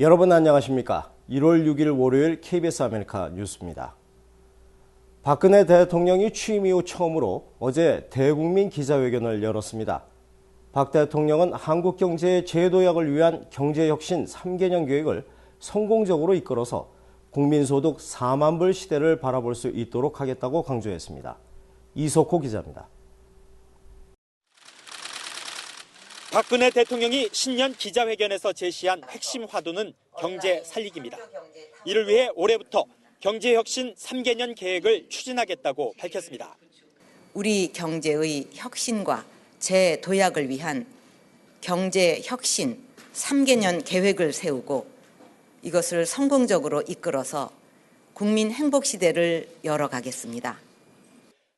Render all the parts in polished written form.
여러분 안녕하십니까? 1월 6일 월요일 KBS 아메리카 뉴스입니다. 박근혜 대통령이 취임 이후 처음으로 어제 대국민 기자회견을 열었습니다. 박 대통령은 한국 경제의 재도약을 위한 경제혁신 3개년 계획을 성공적으로 이끌어서 국민소득 4만 불 시대를 바라볼 수 있도록 하겠다고 강조했습니다. 이석호 기자입니다. 박근혜 대통령이 신년 기자회견에서 제시한 핵심 화두는 경제 살리기입니다. 이를 위해 올해부터 경제혁신 3개년 계획을 추진하겠다고 밝혔습니다. 우리 경제의 혁신과 재도약을 위한 경제혁신 3개년 계획을 세우고 이것을 성공적으로 이끌어서 국민 행복 시대를 열어가겠습니다.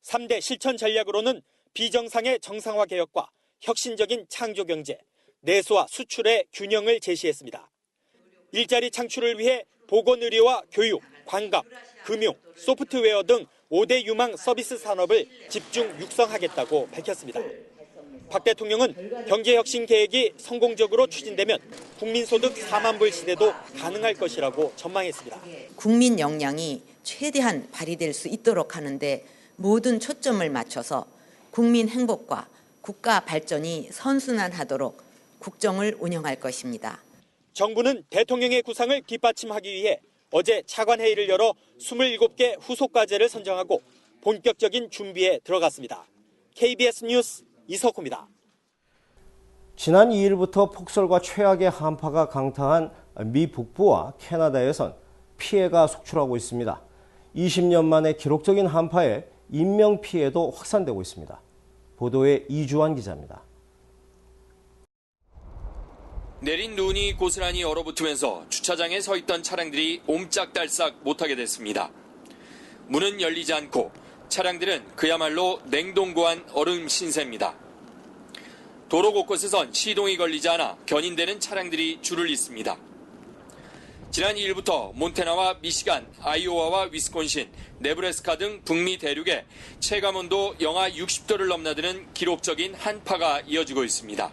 3대 실천 전략으로는 비정상의 정상화 개혁과 혁신적인 창조 경제, 내수와 수출의 균형을 제시했습니다. 일자리 창출을 위해 보건의료와 교육, 관광, 금융, 소프트웨어 등 5대 유망 서비스 산업을 집중 육성하겠다고 밝혔습니다. 박 대통령은 경제혁신 계획이 성공적으로 추진되면 국민소득 4만 불 시대도 가능할 것이라고 전망했습니다. 국민 역량이 최대한 발휘될 수 있도록 하는데 모든 초점을 맞춰서 국민 행복과 국가 발전이 선순환하도록 국정을 운영할 것입니다. 정부는 대통령의 구상을 뒷받침하기 위해 어제 차관회의를 열어 27개 후속 과제를 선정하고 본격적인 준비에 들어갔습니다. KBS 뉴스 이석호입니다. 지난 2일부터 폭설과 최악의 한파가 강타한 미 북부와 캐나다에선 피해가 속출하고 있습니다. 20년 만에 기록적인 한파에 인명피해도 확산되고 있습니다. 보도에 이주환 기자입니다. 내린 눈이 고스란히 얼어붙으면서 주차장에 서 있던 차량들이 옴짝달싹 못하게 됐습니다. 문은 열리지 않고 차량들은 그야말로 냉동고한 얼음 신세입니다. 도로 곳곳에선 시동이 걸리지 않아 견인되는 차량들이 줄을 잇습니다. 지난 2일부터 몬태나와 미시간, 아이오와와 위스콘신, 네브래스카 등 북미 대륙에 체감온도 영하 60도를 넘나드는 기록적인 한파가 이어지고 있습니다.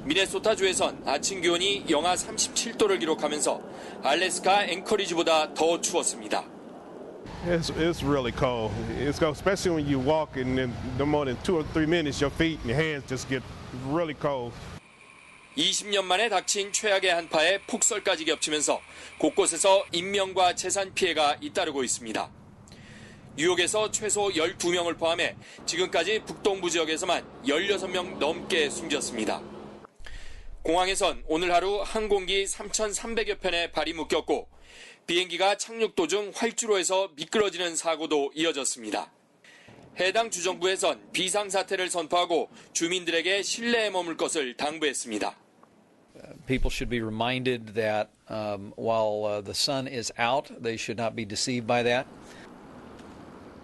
미네소타주에선 아침 기온이 영하 37도를 기록하면서 알래스카 앵커리지보다 더 추웠습니다. It's really cold. It's cold, especially when you walk and in no more than 2 or 3 minutes your feet and your hands just get really cold. 20년 만에 닥친 최악의 한파에 폭설까지 겹치면서 곳곳에서 인명과 재산 피해가 잇따르고 있습니다. 뉴욕에서 최소 12명을 포함해 지금까지 북동부 지역에서만 16명 넘게 숨졌습니다. 공항에선 오늘 하루 항공기 3,300여 편의 발이 묶였고 비행기가 착륙 도중 활주로에서 미끄러지는 사고도 이어졌습니다. 해당 주정부에선 비상사태를 선포하고 주민들에게 실내에 머물 것을 당부했습니다. People should be reminded that while the sun is out, they should not be deceived by that.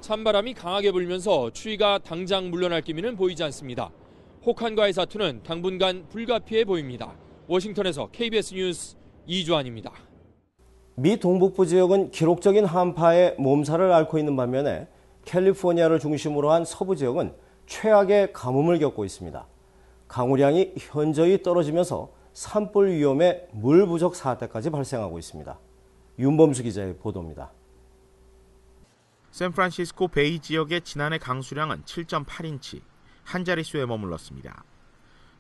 찬바람이 강하게 불면서 추위가 당장 물러날 기미는 보이지 않습니다. 혹한과의 사투는 당분간 불가피해 보입니다. 워싱턴에서 KBS 뉴스 이주환입니다. 미 동북부 지역은 기록적인 한파에 몸살을 앓고 있는 반면에 캘리포니아를 중심으로 한 서부 지역은 최악의 가뭄을 겪고 있습니다. 강우량이 현저히 떨어지면서 산불 위험에 물 부족 사태까지 발생하고 있습니다. 윤범수 기자의 보도입니다. 샌프란시스코 베이 지역의 지난해 강수량은 7.8인치, 한 자릿수에 머물렀습니다.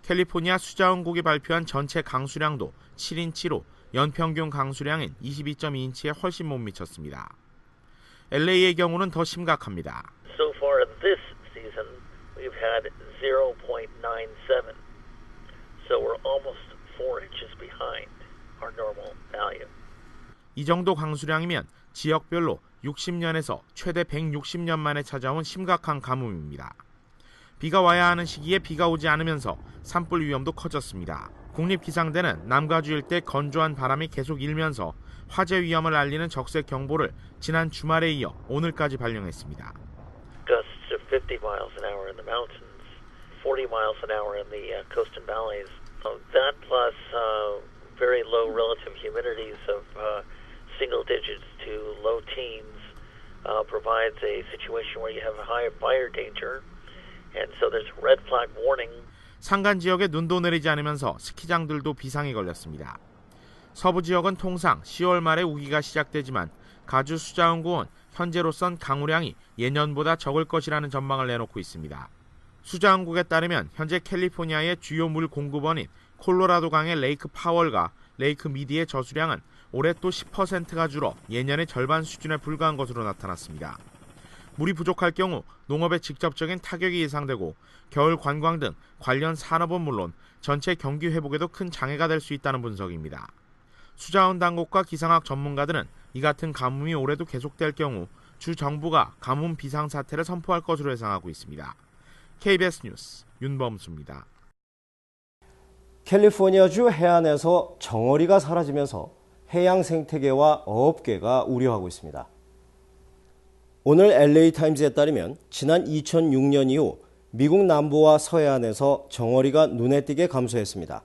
캘리포니아 수자원국이 발표한 전체 강수량도 7인치로 연평균 강수량인 22.2인치에 훨씬 못 미쳤습니다. LA의 경우는 더 심각합니다. So far this season we've had 0.97. So we're almost 4 inches behind our normal value. 이 정도 강수량이면 지역별로 60년에서 최대 160년 만에 찾아온 심각한 가뭄입니다. 비가 와야 하는 시기에 비가 오지 않으면서 산불 위험도 커졌습니다. 국립기상대는 남가주 일대 건조한 바람이 계속 일면서 화재 위험을 알리는 적색 경보를 지난 주말에 이어 오늘까지 발령했습니다. Gusts of 50 miles an hour in the mountains, 40 miles an hour in the coast and valleys. That plus very low relative humidities of single digits to low teens provides a situation where you have a high fire danger. And so there's red flag warning. 산간 지역에 눈도 내리지 않으면서 스키장들도 비상이 걸렸습니다. 서부 지역은 통상 10월 말에 우기가 시작되지만 가주 수자원고는 현재로선 강우량이 예년보다 적을 것이라는 전망을 내놓고 있습니다. 수자원국에 따르면 현재 캘리포니아의 주요 물 공급원인 콜로라도강의 레이크 파월과 레이크 미디의 저수량은 올해 또 10%가 줄어 예년의 절반 수준에 불과한 것으로 나타났습니다. 물이 부족할 경우 농업에 직접적인 타격이 예상되고 겨울 관광 등 관련 산업은 물론 전체 경기 회복에도 큰 장애가 될 수 있다는 분석입니다. 수자원 당국과 기상학 전문가들은 이 같은 가뭄이 올해도 계속될 경우 주 정부가 가뭄 비상사태를 선포할 것으로 예상하고 있습니다. KBS 뉴스 윤범수입니다. 캘리포니아주 해안에서 정어리가 사라지면서 해양 생태계와 어업계가 우려하고 있습니다. 오늘 LA타임즈에 따르면 지난 2006년 이후 미국 남부와 서해안에서 정어리가 눈에 띄게 감소했습니다.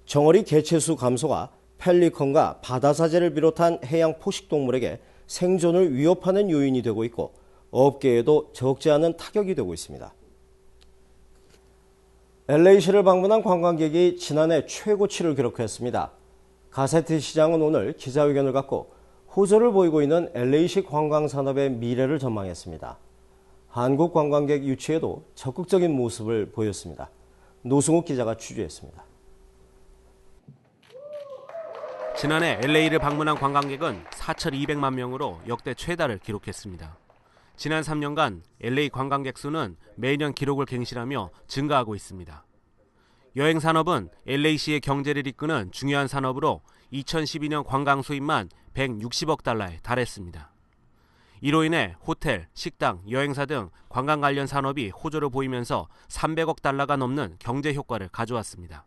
정어리 개체수 감소가 펠리컨과 바다사제를 비롯한 해양 포식동물에게 생존을 위협하는 요인이 되고 있고 어업계에도 적지 않은 타격이 되고 있습니다. LA시를 방문한 관광객이 지난해 최고치를 기록했습니다. 가세트 시장은 오늘 기자회견을 갖고 호조를 보이고 있는 LA시 관광산업의 미래를 전망했습니다. 한국 관광객 유치에도 적극적인 모습을 보였습니다. 노승욱 기자가 취재했습니다. 지난해 LA를 방문한 관광객은 4,200만 명으로 역대 최다를 기록했습니다. 지난 3년간 LA 관광객 수는 매년 기록을 갱신하며 증가하고 있습니다. 여행 산업은 LA시의 경제를 이끄는 중요한 산업으로 2012년 관광 수입만 160억 달러에 달했습니다. 이로 인해 호텔, 식당, 여행사 등 관광 관련 산업이 호조를 보이면서 300억 달러가 넘는 경제 효과를 가져왔습니다.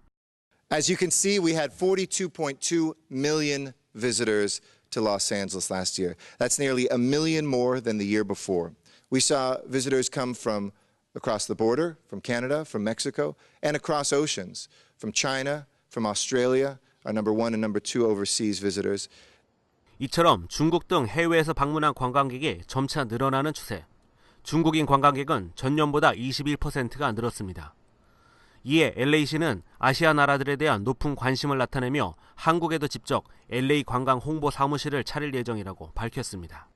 As you can see, we had 42.2 million visitors to Los Angeles last year. That's nearly 1 million more than the year before. We saw visitors come from across the border, from Canada, from Mexico, and across oceans, from China, from Australia, our number 1 and number 2 overseas visitors. 이처럼 중국 등 해외에서 방문한 관광객이 점차 늘어나는 추세. 중국인 관광객은 전년보다 21%가 늘었습니다. 이에 LA시는 아시아 나라들에 대한 높은 관심을 나타내며 한국에도 직접 LA 관광 홍보 사무실을 차릴 예정이라고 밝혔습니다.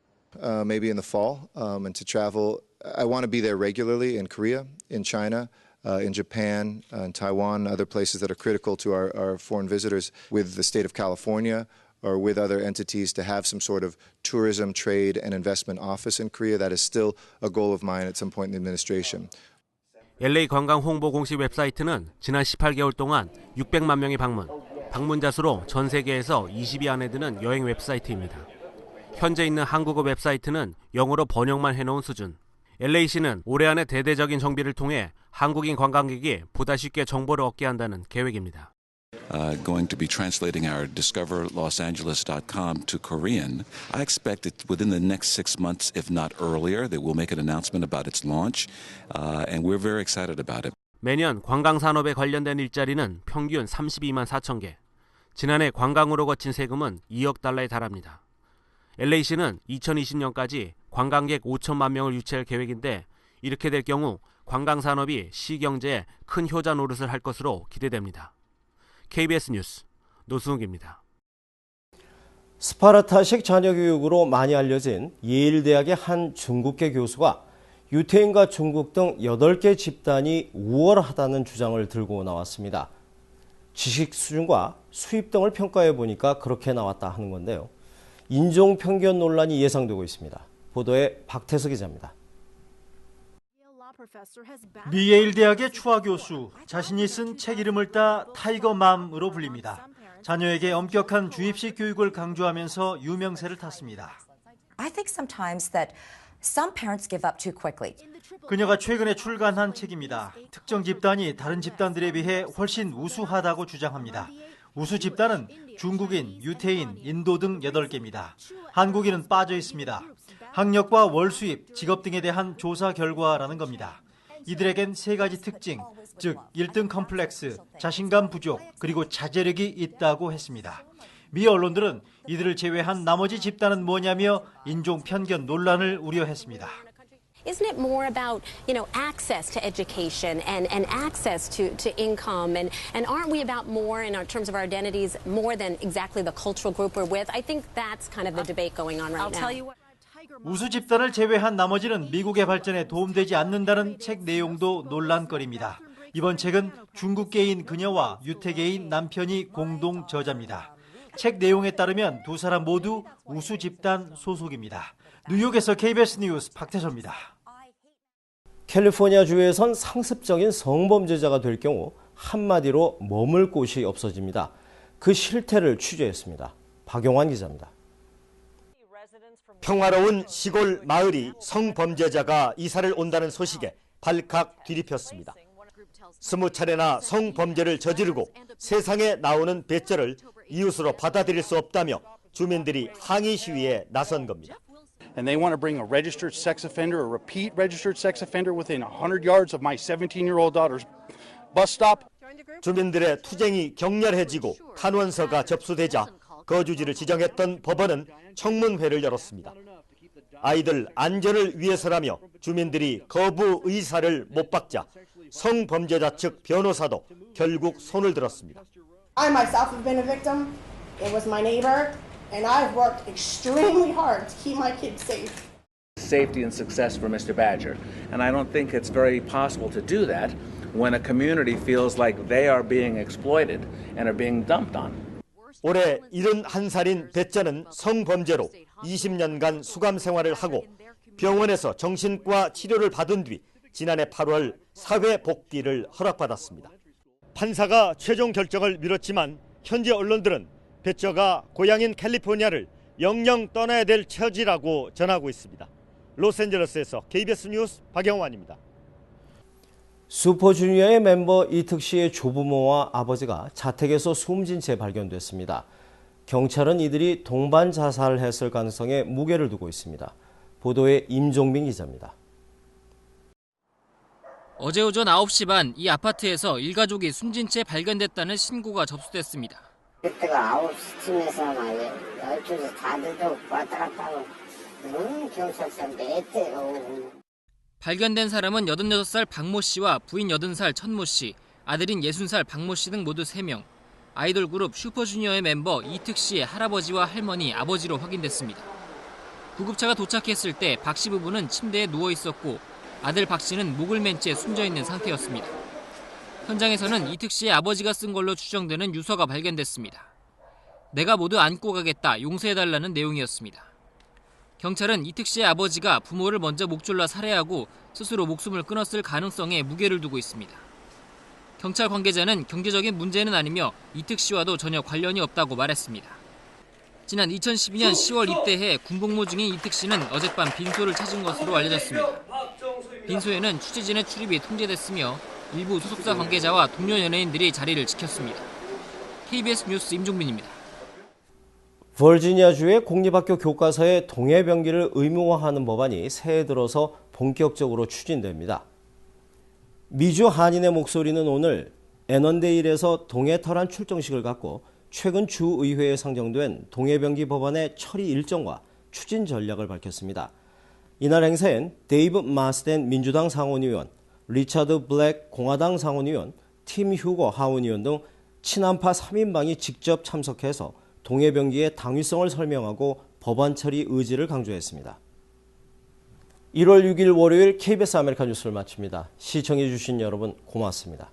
Maybe in the fall, and to travel. I want to be there regularly in Korea, in China, in Japan, in Taiwan, other places that are critical to our foreign visitors, with the state of California or with other entities to have some sort of tourism, trade, and investment office in Korea. That is still a goal of mine at some point in the administration. LA 관광 홍보 공식 웹사이트는 지난 18개월 동안 600만 명이 방문자 수로 전 세계에서 20위 안에 드는 여행 웹사이트입니다. 현재 있는 한국어 웹사이트는 영어로 번역만 해놓은 수준. LA시는 올해 안에 대대적인 정비를 통해 한국인 관광객이 보다 쉽게 정보를 얻게 한다는 계획입니다. Going to be translating our discoverlosangeles.com to Korean. I expect that within the next 6 months, if not earlier, that we'll make an announcement about its launch, and we're very excited about it. 매년 관광산업에 관련된 일자리는 평균 32만 4천 개. 지난해 관광으로 거친 세금은 2억 달러에 달합니다. LA시는 2020년까지 관광객 5천만 명을 유치할 계획인데 이렇게 될 경우 관광산업이 시 경제에 큰 효자 노릇을 할 것으로 기대됩니다. KBS 뉴스 노승욱입니다. 스파르타식 자녀교육으로 많이 알려진 예일대학의 한 중국계 교수가 유태인과 중국 등 8개 집단이 우월하다는 주장을 들고 나왔습니다. 지식 수준과 수입 등을 평가해 보니까 그렇게 나왔다 하는 건데요. 인종 편견 논란이 예상되고 있습니다. 보도에 박태석 기자입니다. 미 예일 대학의 추화 교수, 자신이 쓴 책 이름을 따 타이거맘으로 불립니다. 자녀에게 엄격한 주입식 교육을 강조하면서 유명세를 탔습니다. I think sometimes that some parents give up too quickly. 그녀가 최근에 출간한 책입니다. 특정 집단이 다른 집단들에 비해 훨씬 우수하다고 주장합니다. 우수 집단은 중국인, 유태인, 인도 등 8개입니다. 한국인은 빠져 있습니다. 학력과 월 수입, 직업 등에 대한 조사 결과라는 겁니다. 이들에겐 3가지 특징, 즉 1등 컴플렉스, 자신감 부족, 그리고 자제력이 있다고 했습니다. 미 언론들은 이들을 제외한 나머지 집단은 뭐냐며 인종 편견 논란을 우려했습니다. Isn't it more about, access to education and access to income? And aren't we about more in terms of our identities, more than exactly the cultural group we're with? I think that's kind of the debate going on right now. 우수 집단을 제외한 나머지는 미국의 발전에 도움되지 않는다는 책 내용도 논란거리입니다. 이번 책은 중국계인 그녀와 유태계인 남편이 공동 저자입니다. 책 내용에 따르면 두 사람 모두 우수 집단 소속입니다. 뉴욕에서 KBS 뉴스 박태서입니다. 캘리포니아주에선 상습적인 성범죄자가 될 경우 한마디로 머물 곳이 없어집니다. 그 실태를 취재했습니다. 박용환 기자입니다. 평화로운 시골 마을이 성범죄자가 이사를 온다는 소식에 발칵 뒤집혔습니다. 20차례나 성범죄를 저지르고 세상에 나오는 배째를 이웃으로 받아들일 수 없다며 주민들이 항의 시위에 나선 겁니다. And they want to bring a registered sex offender, a repeat registered sex offender within 100 yards of my 17-year-old daughter's bus stop. 주민들의 투쟁이 격렬해지고 탄원서가 접수되자 거주지를 지정했던 법원은 청문회를 열었습니다. 아이들 안전을 위해서라며 주민들이 거부 의사를 못 박자 성범죄자 측 변호사도 결국 손을 들었습니다. I myself have been a victim. It was my neighbor. And I've worked extremely hard to keep my kids safe. Safety and success for Mr. Badger. And I don't think it's very possible to do that when a community feels like they are being exploited and are being dumped on. 올해 71살인 배째는 성범죄로 20년간 수감 생활을 하고 병원에서 정신과 치료를 받은 뒤 지난해 8월 사회 복귀를 허락받았습니다. 판사가 최종 결정을 미뤘지만 현지 언론들은 배째가 고향인 캘리포니아를 영영 떠나야 될 처지라고 전하고 있습니다. 로스앤젤레스에서 KBS 뉴스 박영환입니다. 슈퍼주니어의 멤버 이특 씨의 조부모와 아버지가 자택에서 숨진 채 발견됐습니다. 경찰은 이들이 동반 자살했을 가능성에 무게를 두고 있습니다. 보도에 임종빈 기자입니다. 어제 오전 9시 반 이 아파트에서 일가족이 숨진 채 발견됐다는 신고가 접수됐습니다. 그때가 9시쯤에서 막 12시 다들도 왔다 갔다 하고 경찰서 냈대요. 발견된 사람은 86살 박모 씨와 부인 80살 천모 씨, 아들인 60살 박모 씨 등 모두 3명. 아이돌 그룹 슈퍼주니어의 멤버 이특 씨의 할아버지와 할머니, 아버지로 확인됐습니다. 구급차가 도착했을 때 박 씨 부부는 침대에 누워 있었고 아들 박 씨는 목을 맨 채 숨져 있는 상태였습니다. 현장에서는 이특 씨의 아버지가 쓴 걸로 추정되는 유서가 발견됐습니다. 내가 모두 안고 가겠다, 용서해달라는 내용이었습니다. 경찰은 이특 씨의 아버지가 부모를 먼저 목졸라 살해하고 스스로 목숨을 끊었을 가능성에 무게를 두고 있습니다. 경찰 관계자는 경제적인 문제는 아니며 이특 씨와도 전혀 관련이 없다고 말했습니다. 지난 2012년 10월 입대해 군복무 중인 이특 씨는 어젯밤 빈소를 찾은 것으로 알려졌습니다. 빈소에는 취재진의 출입이 통제됐으며 일부 소속사 관계자와 동료 연예인들이 자리를 지켰습니다. KBS 뉴스 임종빈입니다. 버지니아주의 공립학교 교과서에 동해병기를 의무화하는 법안이 새해 들어서 본격적으로 추진됩니다. 미주 한인의 목소리는 오늘 애넌데일에서 동해털한 출정식을 갖고 최근 주의회에 상정된 동해병기 법안의 처리 일정과 추진 전략을 밝혔습니다. 이날 행사엔 데이브 마스덴 민주당 상원의원, 리차드 블랙 공화당 상원의원, 팀 휴거 하원의원 등 친한파 3인방이 직접 참석해서 동해병기의 당위성을 설명하고 법안 처리 의지를 강조했습니다. 1월 6일 월요일 KBS 아메리카 뉴스를 마칩니다. 시청해 주신 여러분 고맙습니다.